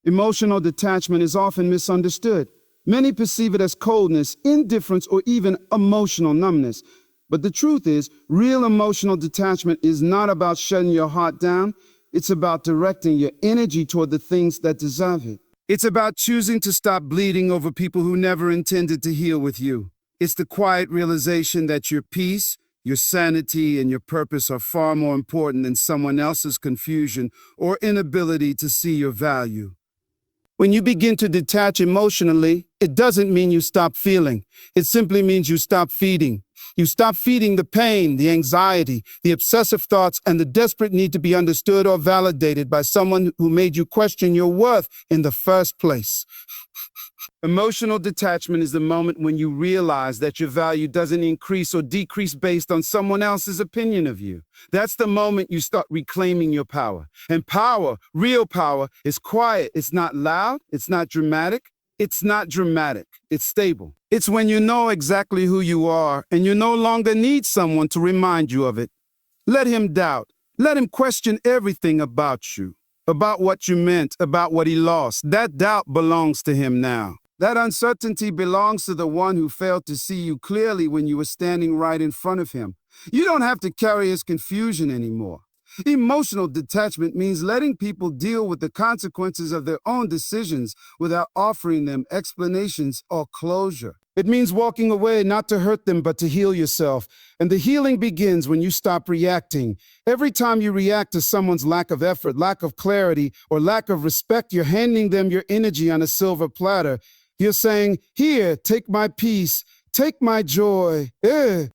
Emotional detachment is often misunderstood. Many perceive it as coldness, indifference, or even emotional numbness. But the truth is, real emotional detachment is not about shutting your heart down. It's about directing your energy toward the things that deserve it. It's about choosing to stop bleeding over people who never intended to heal with you. It's the quiet realization that your peace, your sanity, and your purpose are far more important than someone else's confusion or inability to see your value. When you begin to detach emotionally, it doesn't mean you stop feeling. It simply means you stop feeding. You stop feeding the pain, the anxiety, the obsessive thoughts, and the desperate need to be understood or validated by someone who made you question your worth in the first place. Emotional detachment is the moment when you realize that your value doesn't increase or decrease based on someone else's opinion of you. That's the moment you start reclaiming your power. And power, real power, is quiet. It's not loud. It's not dramatic. It's stable. It's when you know exactly who you are and you no longer need someone to remind you of it. Let him doubt. Let him question everything about you, about what you meant, about what he lost. That doubt belongs to him now. That uncertainty belongs to the one who failed to see you clearly when you were standing right in front of him. You don't have to carry his confusion anymore. Emotional detachment means letting people deal with the consequences of their own decisions without offering them explanations or closure. It means walking away not to hurt them but to heal yourself. And the healing begins when you stop reacting. Every time you react to someone's lack of effort, lack of clarity, or lack of respect, you're handing them your energy on a silver platter. You're saying, "Here, take my peace, take my joy,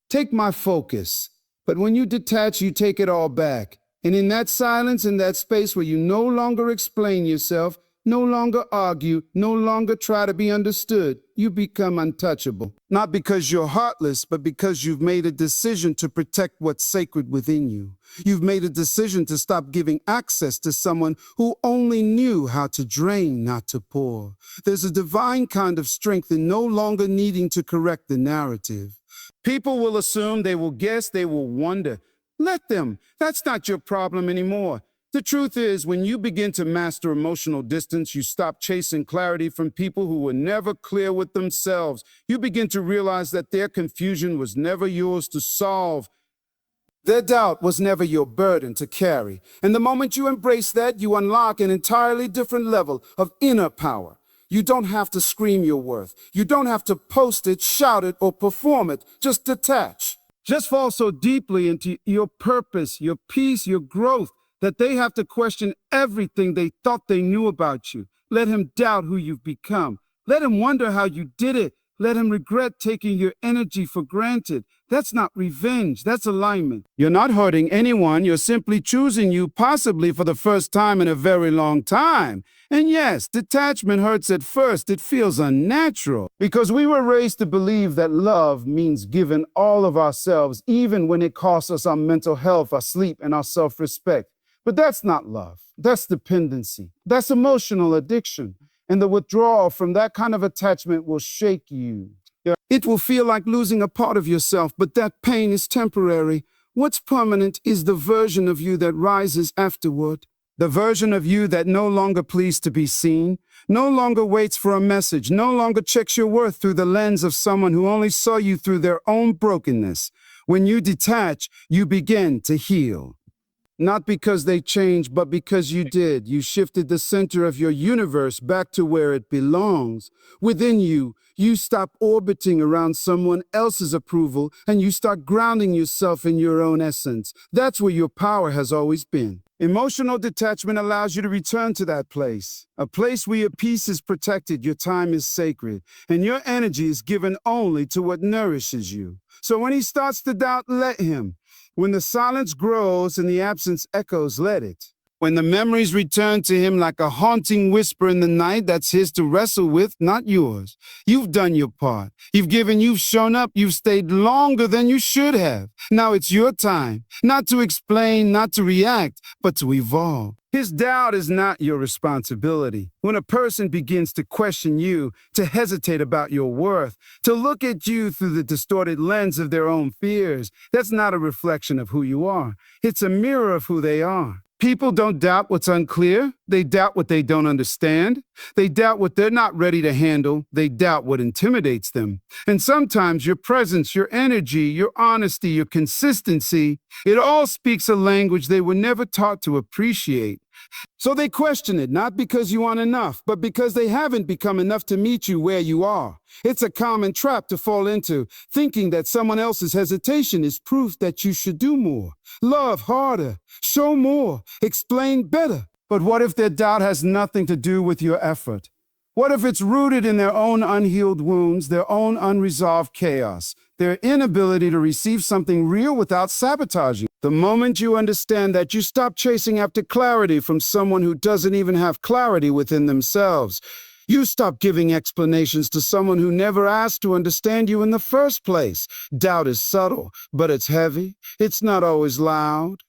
take my focus." But when you detach, you take it all back. And in that silence, in that space where you no longer explain yourself, no longer argue, no longer try to be understood, you become untouchable. Not because you're heartless, but because you've made a decision to protect what's sacred within you. You've made a decision to stop giving access to someone who only knew how to drain, not to pour. There's a divine kind of strength in no longer needing to correct the narrative. People will assume, they will guess, they will wonder. Let them. That's not your problem anymore. The truth is, when you begin to master emotional distance, you stop chasing clarity from people who were never clear with themselves. You begin to realize that their confusion was never yours to solve. Their doubt was never your burden to carry. And the moment you embrace that, you unlock an entirely different level of inner power. You don't have to scream your worth. You don't have to post it, shout it, or perform it. Just detach. Just fall so deeply into your purpose, your peace, your growth, that they have to question everything they thought they knew about you. Let him doubt who you've become. Let him wonder how you did it. Let him regret taking your energy for granted. That's not revenge, that's alignment. You're not hurting anyone, you're simply choosing you, possibly for the first time in a very long time. And yes, detachment hurts at first, it feels unnatural. Because we were raised to believe that love means giving all of ourselves, even when it costs us our mental health, our sleep, and our self-respect. But that's not love, that's dependency, that's emotional addiction. And the withdrawal from that kind of attachment will shake you. It will feel like losing a part of yourself, but that pain is temporary. What's permanent is the version of you that rises afterward. The version of you that no longer pleads to be seen, no longer waits for a message, no longer checks your worth through the lens of someone who only saw you through their own brokenness. When you detach, you begin to heal. Not because they changed, but because you did. You shifted the center of your universe back to where it belongs. Within you, you stop orbiting around someone else's approval and you start grounding yourself in your own essence. That's where your power has always been. Emotional detachment allows you to return to that place, a place where your peace is protected, your time is sacred, and your energy is given only to what nourishes you. So when he starts to doubt, let him. When the silence grows and the absence echoes, let it. When the memories return to him like a haunting whisper in the night, that's his to wrestle with, not yours. You've done your part. You've shown up, you've stayed longer than you should have. Now it's your time, not to explain, not to react, but to evolve. His doubt is not your responsibility. When a person begins to question you, to hesitate about your worth, to look at you through the distorted lens of their own fears, that's not a reflection of who you are. It's a mirror of who they are. People don't doubt what's unclear. They doubt what they don't understand. They doubt what they're not ready to handle. They doubt what intimidates them. And sometimes your presence, your energy, your honesty, your consistency, it all speaks a language they were never taught to appreciate. So they question it, not because you aren't enough, but because they haven't become enough to meet you where you are. It's a common trap to fall into, thinking that someone else's hesitation is proof that you should do more, love harder, show more, explain better. But what if their doubt has nothing to do with your effort? What if it's rooted in their own unhealed wounds, their own unresolved chaos, their inability to receive something real without sabotaging? The moment you understand that, you stop chasing after clarity from someone who doesn't even have clarity within themselves. You stop giving explanations to someone who never asked to understand you in the first place. Doubt is subtle, but it's heavy. It's not always loud.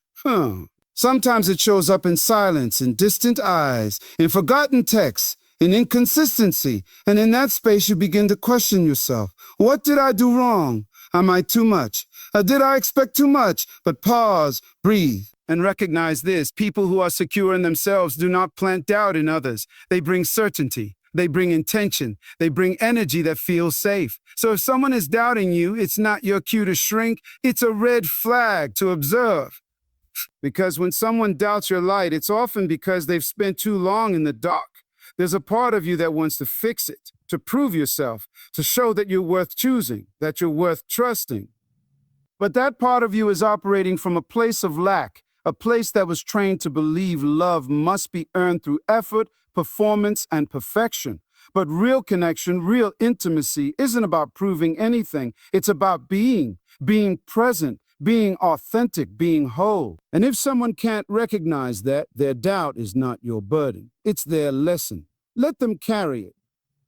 Sometimes it shows up in silence, in distant eyes, in forgotten texts, in inconsistency. And in that space, you begin to question yourself. What did I do wrong? Am I too much? Did I expect too much? But pause, breathe, and recognize this. People who are secure in themselves do not plant doubt in others. They bring certainty. They bring intention. They bring energy that feels safe. So if someone is doubting you, it's not your cue to shrink. It's a red flag to observe. Because when someone doubts your light, it's often because they've spent too long in the dark. There's a part of you that wants to fix it, to prove yourself, to show that you're worth choosing, that you're worth trusting. But that part of you is operating from a place of lack, a place that was trained to believe love must be earned through effort, performance, and perfection. But real connection, real intimacy isn't about proving anything. It's about being present, being authentic, being whole. And if someone can't recognize that, their doubt is not your burden. It's their lesson. Let them carry it.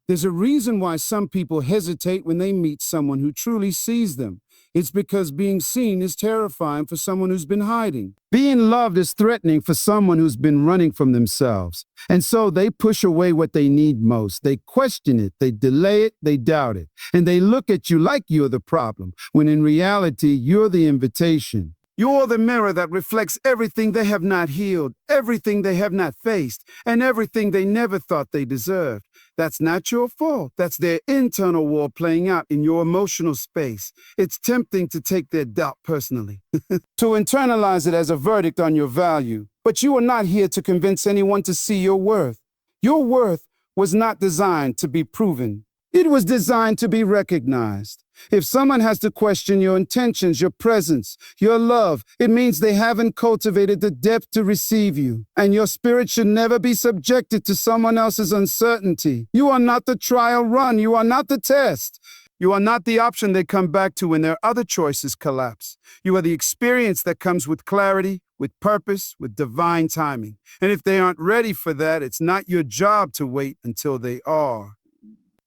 There's a reason why some people hesitate when they meet someone who truly sees them. It's because being seen is terrifying for someone who's been hiding. Being loved is threatening for someone who's been running from themselves. And so they push away what they need most. They question it, they delay it, they doubt it. And they look at you like you're the problem, when in reality, you're the invitation. You're the mirror that reflects everything they have not healed, everything they have not faced, and everything they never thought they deserved. That's not your fault. That's their internal war playing out in your emotional space. It's tempting to take their doubt personally, to internalize it as a verdict on your value. But you are not here to convince anyone to see your worth. Your worth was not designed to be proven. It was designed to be recognized. If someone has to question your intentions, your presence, your love, it means they haven't cultivated the depth to receive you. And your spirit should never be subjected to someone else's uncertainty. You are not the trial run. You are not the test. You are not the option they come back to when their other choices collapse. You are the experience that comes with clarity, with purpose, with divine timing. And if they aren't ready for that, it's not your job to wait until they are.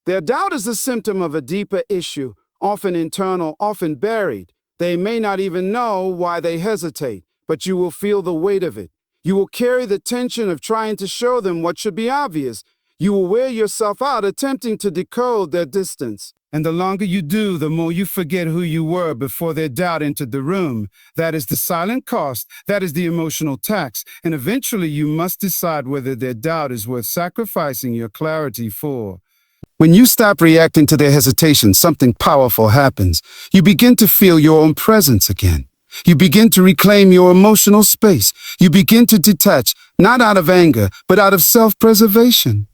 Their doubt is a symptom of a deeper issue, often internal, often buried. They may not even know why they hesitate, but you will feel the weight of it. You will carry the tension of trying to show them what should be obvious. You will wear yourself out attempting to decode their distance. And the longer you do, the more you forget who you were before their doubt entered the room. That is the silent cost. That is the emotional tax. And eventually you must decide whether their doubt is worth sacrificing your clarity for. When you stop reacting to their hesitation, something powerful happens. You begin to feel your own presence again. You begin to reclaim your emotional space. You begin to detach, not out of anger, but out of self-preservation.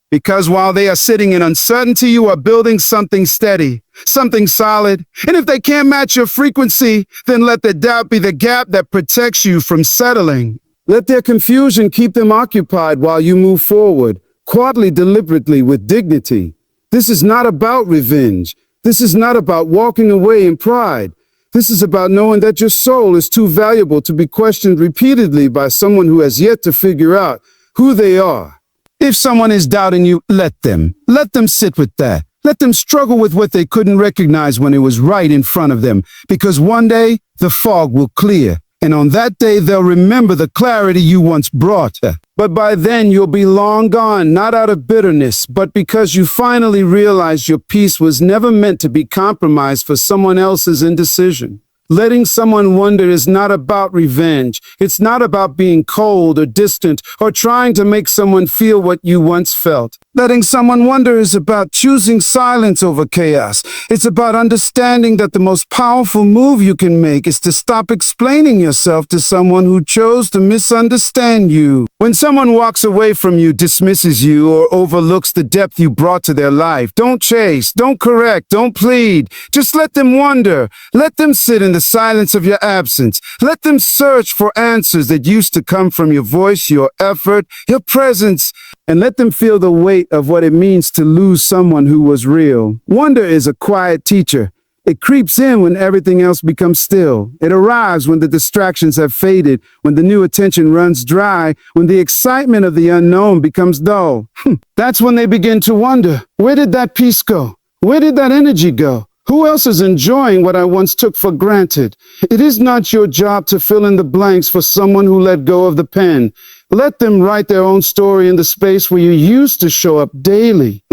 Because while they are sitting in uncertainty, you are building something steady, something solid. And if they can't match your frequency, then let the doubt be the gap that protects you from settling. Let their confusion keep them occupied while you move forward. Quietly, deliberately, with dignity. This is not about revenge. This is not about walking away in pride. This is about knowing that your soul is too valuable to be questioned repeatedly by someone who has yet to figure out who they are. If someone is doubting you, let them. Let them sit with that. Let them struggle with what they couldn't recognize when it was right in front of them. Because one day, the fog will clear. And on that day, they'll remember the clarity you once brought. But by then, you'll be long gone, not out of bitterness, but because you finally realized your peace was never meant to be compromised for someone else's indecision. Letting someone wonder is not about revenge. It's not about being cold or distant or trying to make someone feel what you once felt. Letting someone wonder is about choosing silence over chaos. It's about understanding that the most powerful move you can make is to stop explaining yourself to someone who chose to misunderstand you. When someone walks away from you, dismisses you, or overlooks the depth you brought to their life, don't chase, don't correct, don't plead. Just let them wonder. Let them sit in the silence of your absence. Let them search for answers that used to come from your voice, your effort, your presence, and let them feel the weight of what it means to lose someone who was real. Wonder is a quiet teacher. It creeps in when everything else becomes still. It arrives when the distractions have faded, when the new attention runs dry, when the excitement of the unknown becomes dull. That's when they begin to wonder, where did that peace go? Where did that energy go? Who else is enjoying what I once took for granted? It is not your job to fill in the blanks for someone who let go of the pen. Let them write their own story in the space where you used to show up daily.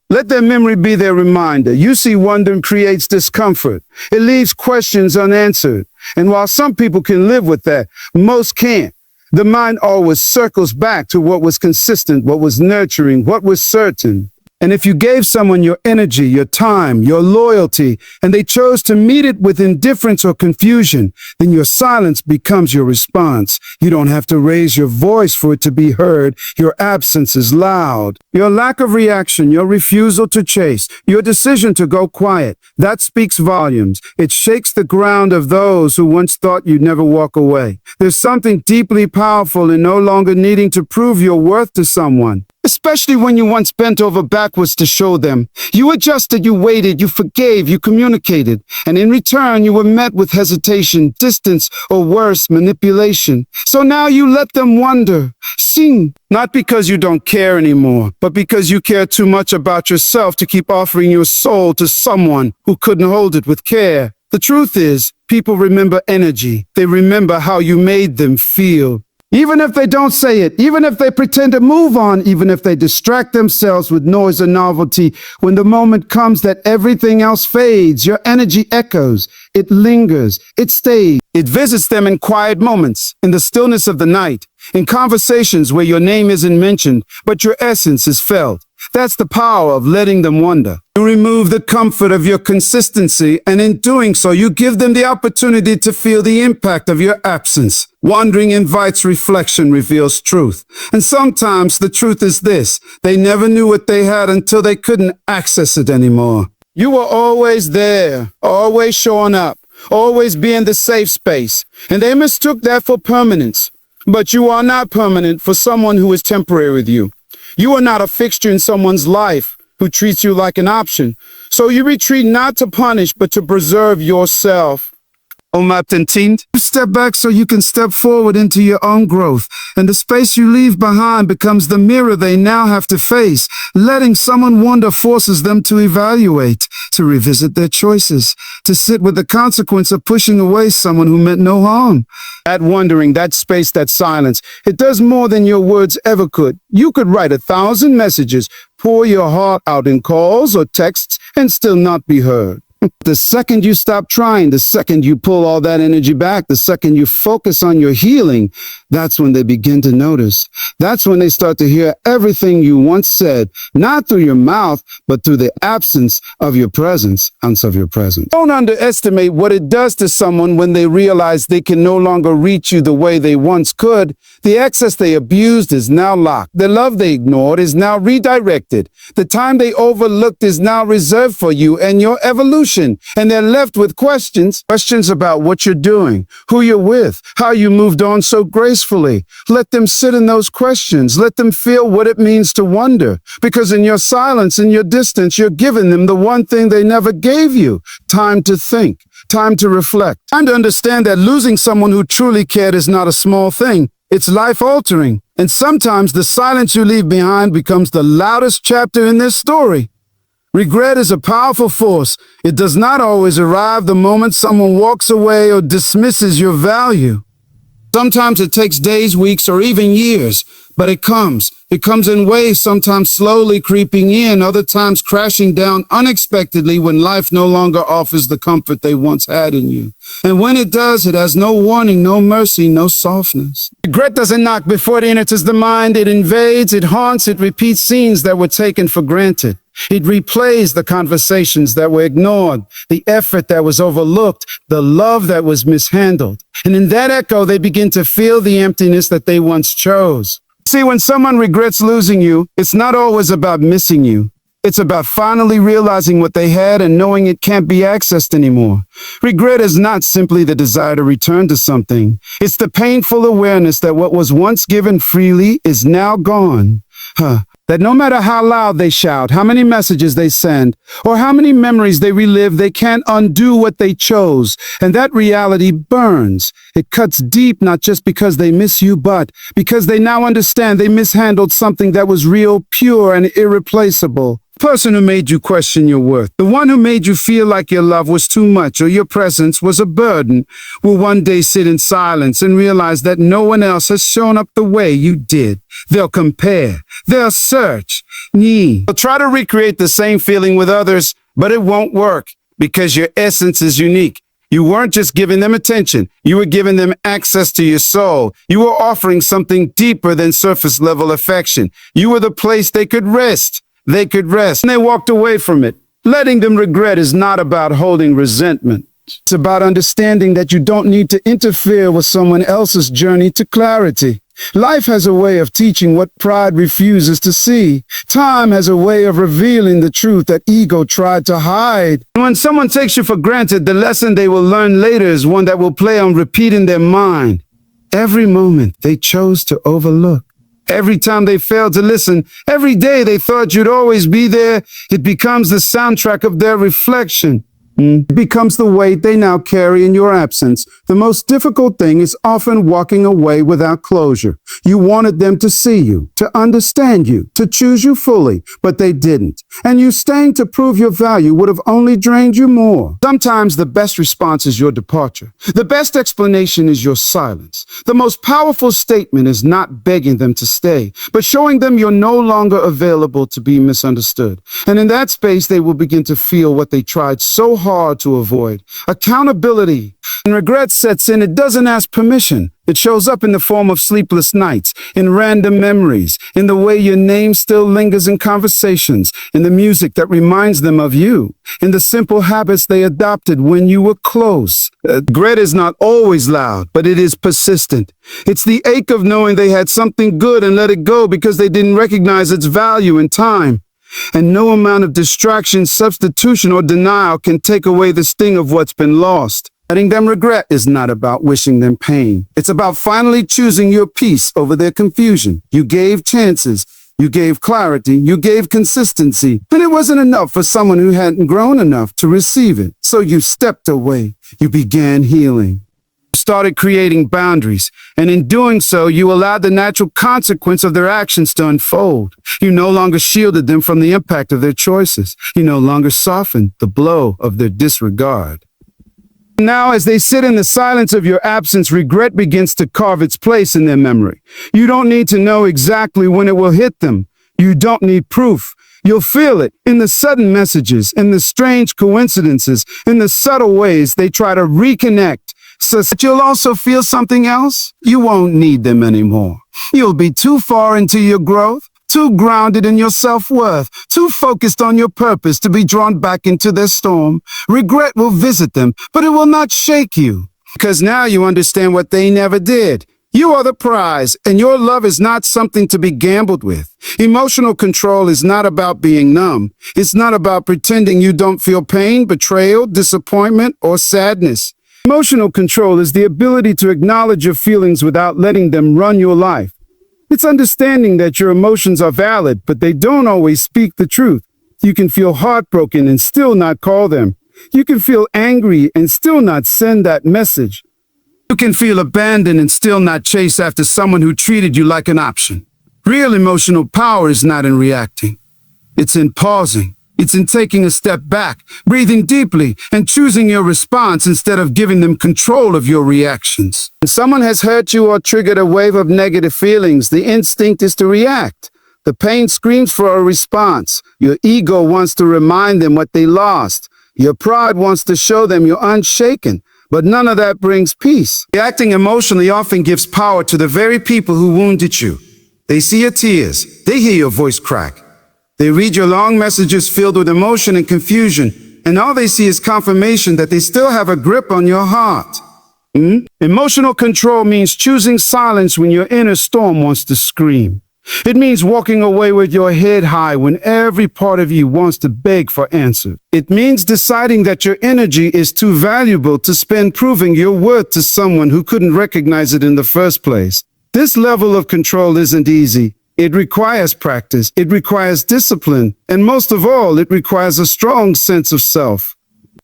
Let their memory be their reminder. You see, wonder creates discomfort. It leaves questions unanswered. And while some people can live with that, most can't. The mind always circles back to what was consistent, what was nurturing, what was certain. And if you gave someone your energy, your time, your loyalty, and they chose to meet it with indifference or confusion, then your silence becomes your response. You don't have to raise your voice for it to be heard. Your absence is loud. Your lack of reaction, your refusal to chase, your decision to go quiet, that speaks volumes. It shakes the ground of those who once thought you'd never walk away. There's something deeply powerful in no longer needing to prove your worth to someone. Especially when you once bent over backwards to show them. You adjusted, you waited, you forgave, you communicated. And in return, you were met with hesitation, distance, or worse, manipulation. So now you let them wonder. Sing. Not because you don't care anymore, but because you care too much about yourself to keep offering your soul to someone who couldn't hold it with care. The truth is, people remember energy. They remember how you made them feel. Even if they don't say it, even if they pretend to move on, even if they distract themselves with noise or novelty, when the moment comes that everything else fades, your energy echoes, it lingers, it stays. It visits them in quiet moments, in the stillness of the night, in conversations where your name isn't mentioned, but your essence is felt. That's the power of letting them wonder. You remove the comfort of your consistency, and in doing so, you give them the opportunity to feel the impact of your absence. Wandering invites reflection, reveals truth. And sometimes the truth is this: they never knew what they had until they couldn't access it anymore. You were always there, always showing up, always being the safe space, and they mistook that for permanence. But you are not permanent for someone who is temporary with you. You are not a fixture in someone's life who treats you like an option. So you retreat not to punish, but to preserve yourself. You step back so you can step forward into your own growth, and the space you leave behind becomes the mirror they now have to face. Letting someone wonder forces them to evaluate, to revisit their choices, to sit with the consequence of pushing away someone who meant no harm. That wondering, that space, that silence, it does more than your words ever could. You could write 1,000 messages, pour your heart out in calls or texts, and still not be heard. The second you stop trying, the second you pull all that energy back, the second you focus on your healing, that's when they begin to notice. That's when they start to hear everything you once said, not through your mouth, but through the absence of your presence. Don't underestimate what it does to someone when they realize they can no longer reach you the way they once could. The access they abused is now locked. The love they ignored is now redirected. The time they overlooked is now reserved for you and your evolution. And they're left with questions about what you're doing, who you're with, how you moved on so gracefully. Let them sit in those questions. Let them feel what it means to wonder. Because in your silence, in your distance, you're giving them the one thing they never gave you: time to think, time to reflect, time to understand that losing someone who truly cared is not a small thing. It's life-altering. And sometimes the silence you leave behind becomes the loudest chapter in their story. Regret is a powerful force. It does not always arrive the moment someone walks away or dismisses your value. Sometimes it takes days, weeks, or even years, But it comes. It comes in waves, sometimes slowly creeping in, other times crashing down unexpectedly when life no longer offers the comfort they once had in you. And when it does, it has no warning, no mercy, no softness. Regret doesn't knock before it enters the mind. It invades, it haunts, it repeats scenes that were taken for granted. It replays the conversations that were ignored, the effort that was overlooked, the love that was mishandled. And in that echo, they begin to feel the emptiness that they once chose. See, when someone regrets losing you, it's not always about missing you. It's about finally realizing what they had and knowing it can't be accessed anymore. Regret is not simply the desire to return to something. It's the painful awareness that what was once given freely is now gone. That no matter how loud they shout, how many messages they send, or how many memories they relive, they can't undo what they chose. And that reality burns. It cuts deep, not just because they miss you, but because they now understand they mishandled something that was real, pure, and irreplaceable. The person who made you question your worth, the one who made you feel like your love was too much or your presence was a burden, will one day sit in silence and realize that no one else has shown up the way you did. They'll compare. They'll search. They'll try to recreate the same feeling with others, but it won't work because your essence is unique. You weren't just giving them attention. You were giving them access to your soul. You were offering something deeper than surface level affection. You were the place they could rest. They could rest, and they walked away from it. Letting them regret is not about holding resentment. It's about understanding that you don't need to interfere with someone else's journey to clarity. Life has a way of teaching what pride refuses to see. Time has a way of revealing the truth that ego tried to hide. When someone takes you for granted, the lesson they will learn later is one that will play on repeat in their mind. Every moment they chose to overlook. Every time they failed to listen, every day they thought you'd always be there, it becomes the soundtrack of their reflection. It becomes the weight they now carry in your absence. The most difficult thing is often walking away without closure. You wanted them to see you, to understand you, to choose you fully, but they didn't. And you staying to prove your value would have only drained you more. Sometimes the best response is your departure. The best explanation is your silence. The most powerful statement is not begging them to stay, but showing them you're no longer available to be misunderstood. And in that space, they will begin to feel what they tried so hard to avoid. Accountability. When regret sets in, it doesn't ask permission. It shows up in the form of sleepless nights, in random memories, in the way your name still lingers in conversations, in the music that reminds them of you, in the simple habits they adopted when you were close. Regret is not always loud, but it is persistent. It's the ache of knowing they had something good and let it go because they didn't recognize its value in time. And no amount of distraction, substitution, or denial can take away the sting of what's been lost. Letting them regret is not about wishing them pain. It's about finally choosing your peace over their confusion. You gave chances. You gave clarity. You gave consistency. And it wasn't enough for someone who hadn't grown enough to receive it. So you stepped away. You began healing. Started creating boundaries, and in doing so, you allowed the natural consequence of their actions to unfold. You no longer shielded them from the impact of their choices. You no longer softened the blow of their disregard. Now, as they sit in the silence of your absence, regret begins to carve its place in their memory. You don't need to know exactly when it will hit them. You don't need proof. You'll feel it in the sudden messages, in the strange coincidences, in the subtle ways they try to reconnect. So that you'll also feel something else? You won't need them anymore. You'll be too far into your growth, too grounded in your self-worth, too focused on your purpose to be drawn back into their storm. Regret will visit them, but it will not shake you. Because now you understand what they never did. You are the prize, and your love is not something to be gambled with. Emotional control is not about being numb. It's not about pretending you don't feel pain, betrayal, disappointment, or sadness. Emotional control is the ability to acknowledge your feelings without letting them run your life. It's understanding that your emotions are valid, but they don't always speak the truth. You can feel heartbroken and still not call them. You can feel angry and still not send that message. You can feel abandoned and still not chase after someone who treated you like an option. Real emotional power is not in reacting. It's in pausing. It's in taking a step back, breathing deeply, and choosing your response instead of giving them control of your reactions. When someone has hurt you or triggered a wave of negative feelings, the instinct is to react. The pain screams for a response. Your ego wants to remind them what they lost. Your pride wants to show them you're unshaken. But none of that brings peace. Reacting emotionally often gives power to the very people who wounded you. They see your tears. They hear your voice crack. They read your long messages filled with emotion and confusion, and all they see is confirmation that they still have a grip on your heart. Emotional control means choosing silence when your inner storm wants to scream. It means walking away with your head high when every part of you wants to beg for answers. It means deciding that your energy is too valuable to spend proving your worth to someone who couldn't recognize it in the first place. This level of control isn't easy. It requires practice, it requires discipline, and most of all, it requires a strong sense of self.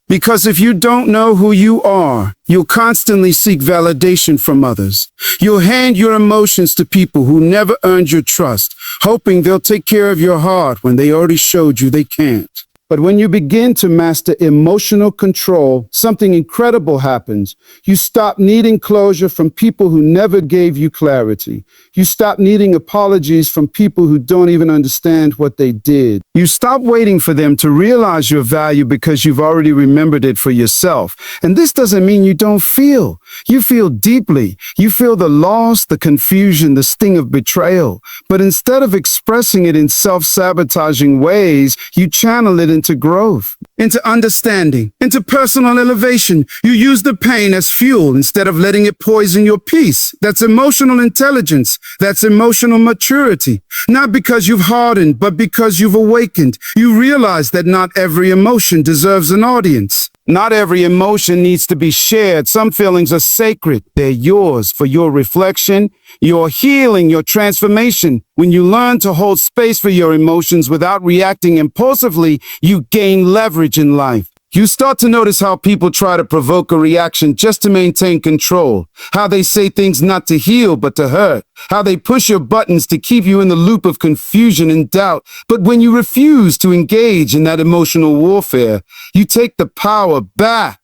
Because if you don't know who you are, you'll constantly seek validation from others. You'll hand your emotions to people who never earned your trust, hoping they'll take care of your heart when they already showed you they can't. But when you begin to master emotional control, something incredible happens. You stop needing closure from people who never gave you clarity. You stop needing apologies from people who don't even understand what they did. You stop waiting for them to realize your value because you've already remembered it for yourself. And this doesn't mean you don't feel. You feel deeply. You feel the loss, the confusion, the sting of betrayal. But instead of expressing it in self-sabotaging ways, you channel it into growth, into understanding, into personal elevation. You use the pain as fuel instead of letting it poison your peace. That's emotional intelligence. That's emotional maturity. Not because you've hardened, but because you've awakened. You realize that not every emotion deserves an audience. Not every emotion needs to be shared. Some feelings are sacred. They're yours for your reflection, your healing, your transformation. When you learn to hold space for your emotions without reacting impulsively, you gain leverage in life. You start to notice how people try to provoke a reaction just to maintain control, how they say things not to heal but to hurt, how they push your buttons to keep you in the loop of confusion and doubt. But when you refuse to engage in that emotional warfare, you take the power back.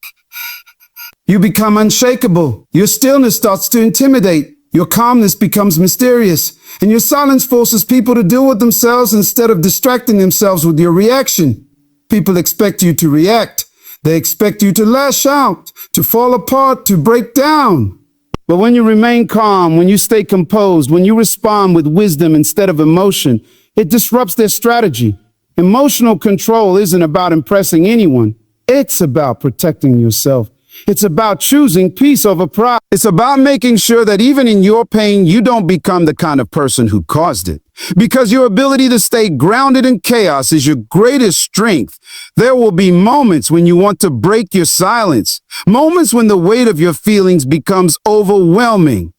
You become unshakable. Your stillness starts to intimidate. Your calmness becomes mysterious, and your silence forces people to deal with themselves instead of distracting themselves with your reaction. People expect you to react. They expect you to lash out, to fall apart, to break down. But when you remain calm, when you stay composed, when you respond with wisdom instead of emotion, it disrupts their strategy. Emotional control isn't about impressing anyone. It's about protecting yourself. It's about choosing peace over pride. It's about making sure that even in your pain, you don't become the kind of person who caused it. Because your ability to stay grounded in chaos is your greatest strength. There will be moments when you want to break your silence, moments when the weight of your feelings becomes overwhelming.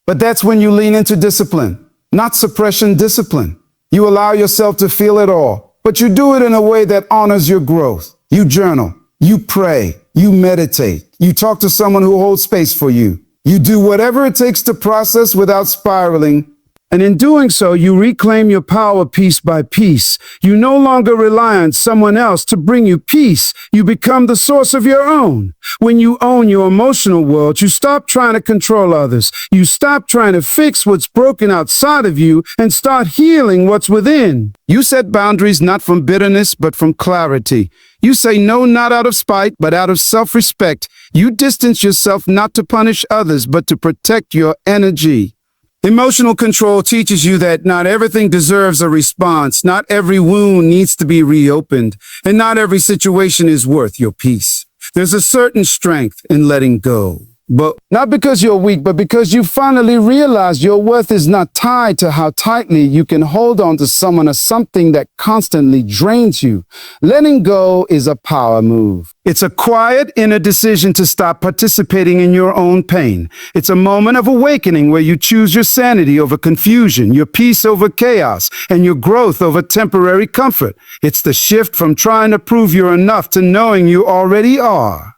But that's when you lean into discipline, not suppression, discipline. You allow yourself to feel it all, but you do it in a way that honors your growth. You journal, you pray, you meditate, you talk to someone who holds space for you. You do whatever it takes to process without spiraling. And in doing so, you reclaim your power piece by piece. You no longer rely on someone else to bring you peace. You become the source of your own. When you own your emotional world, you stop trying to control others. You stop trying to fix what's broken outside of you and start healing what's within. You set boundaries not from bitterness, but from clarity. You say no, not out of spite, but out of self-respect. You distance yourself not to punish others, but to protect your energy. Emotional control teaches you that not everything deserves a response, not every wound needs to be reopened, and not every situation is worth your peace. There's a certain strength in letting go. But not because you're weak, but because you finally realize your worth is not tied to how tightly you can hold on to someone or something that constantly drains you. Letting go is a power move. It's a quiet inner decision to stop participating in your own pain. It's a moment of awakening where you choose your sanity over confusion, your peace over chaos, and your growth over temporary comfort. It's the shift from trying to prove you're enough to knowing you already are.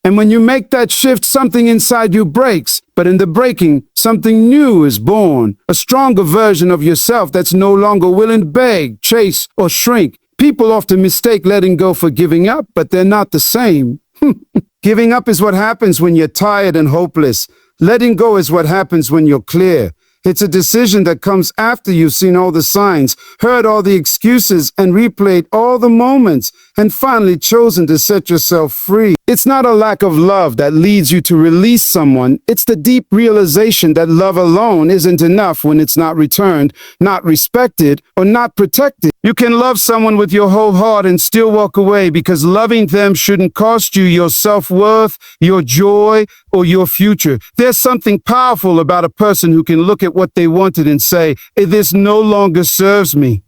And when you make that shift, something inside you breaks. But in the breaking, something new is born. A stronger version of yourself that's no longer willing to beg, chase, or shrink. People often mistake letting go for giving up, but they're not the same. Giving up is what happens when you're tired and hopeless. Letting go is what happens when you're clear. It's a decision that comes after you've seen all the signs, heard all the excuses, and replayed all the moments, and finally chosen to set yourself free. It's not a lack of love that leads you to release someone. It's the deep realization that love alone isn't enough when it's not returned, not respected, or not protected. You can love someone with your whole heart and still walk away because loving them shouldn't cost you your self-worth, your joy, or your future. There's something powerful about a person who can look at what they wanted and say, "This no longer serves me."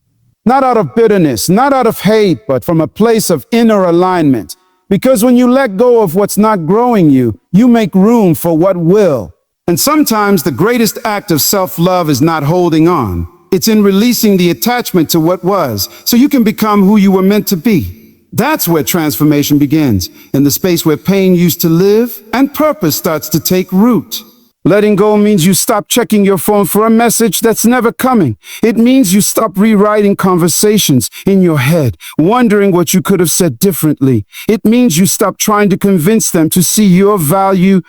Not out of bitterness, not out of hate, but from a place of inner alignment. Because when you let go of what's not growing you, you make room for what will. And sometimes the greatest act of self-love is not holding on. It's in releasing the attachment to what was, so you can become who you were meant to be. That's where transformation begins, in the space where pain used to live and purpose starts to take root. Letting go means you stop checking your phone for a message that's never coming. It means you stop rewriting conversations in your head, wondering what you could have said differently. It means you stop trying to convince them to see your value.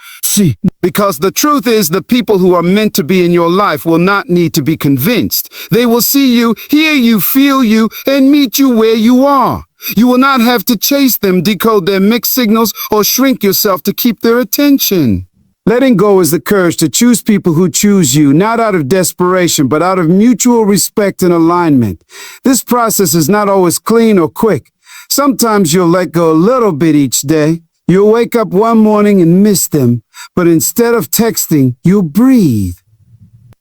Because the truth is, the people who are meant to be in your life will not need to be convinced. They will see you, hear you, feel you, and meet you where you are. You will not have to chase them, decode their mixed signals, or shrink yourself to keep their attention. Letting go is the courage to choose people who choose you, not out of desperation, but out of mutual respect and alignment. This process is not always clean or quick. Sometimes you'll let go a little bit each day. You'll wake up one morning and miss them, but instead of texting, you'll breathe.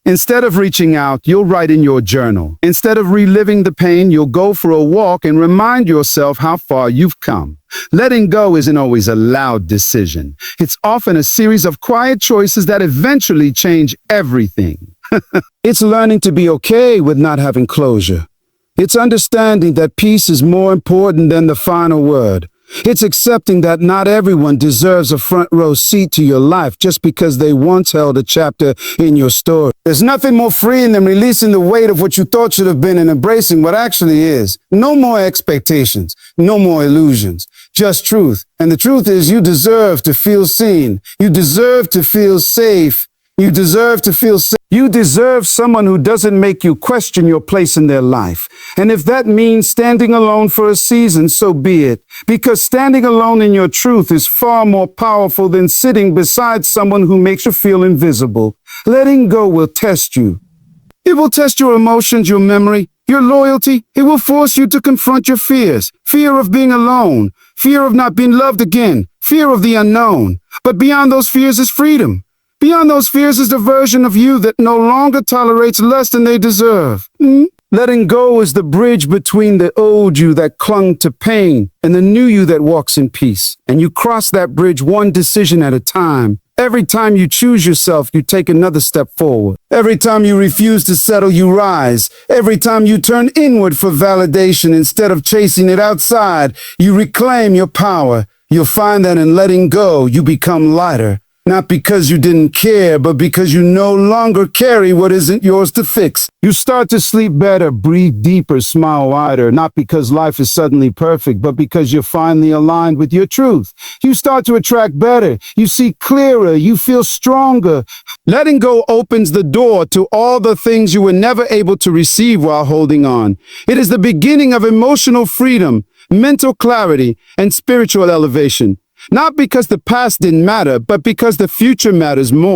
Instead of reaching out, you'll write in your journal. Instead of reliving the pain, you'll go for a walk and remind yourself how far you've come. Letting go isn't always a loud decision. It's often a series of quiet choices that eventually change everything. It's learning to be okay with not having closure. It's understanding that peace is more important than the final word. It's accepting that not everyone deserves a front row seat to your life just because they once held a chapter in your story. There's nothing more freeing than releasing the weight of what you thought should have been and embracing what actually is. No more expectations, no more illusions, just truth. And the truth is, you deserve to feel seen. You deserve to feel safe. You deserve to feel safe. You deserve someone who doesn't make you question your place in their life. And if that means standing alone for a season, so be it. Because standing alone in your truth is far more powerful than sitting beside someone who makes you feel invisible. Letting go will test you. It will test your emotions, your memory, your loyalty. It will force you to confront your fears. Fear of being alone. Fear of not being loved again. Fear of the unknown. But beyond those fears is freedom. Beyond those fears is the version of you that no longer tolerates less than they deserve. Letting go is the bridge between the old you that clung to pain and the new you that walks in peace. And you cross that bridge one decision at a time. Every time you choose yourself, you take another step forward. Every time you refuse to settle, you rise. Every time you turn inward for validation instead of chasing it outside, you reclaim your power. You'll find that in letting go, you become lighter. Not because you didn't care, but because you no longer carry what isn't yours to fix. You start to sleep better, breathe deeper, smile wider, not because life is suddenly perfect, but because you're finally aligned with your truth. You start to attract better, you see clearer, you feel stronger. Letting go opens the door to all the things you were never able to receive while holding on. It is the beginning of emotional freedom, mental clarity, and spiritual elevation. Not because the past didn't matter, but because the future matters more.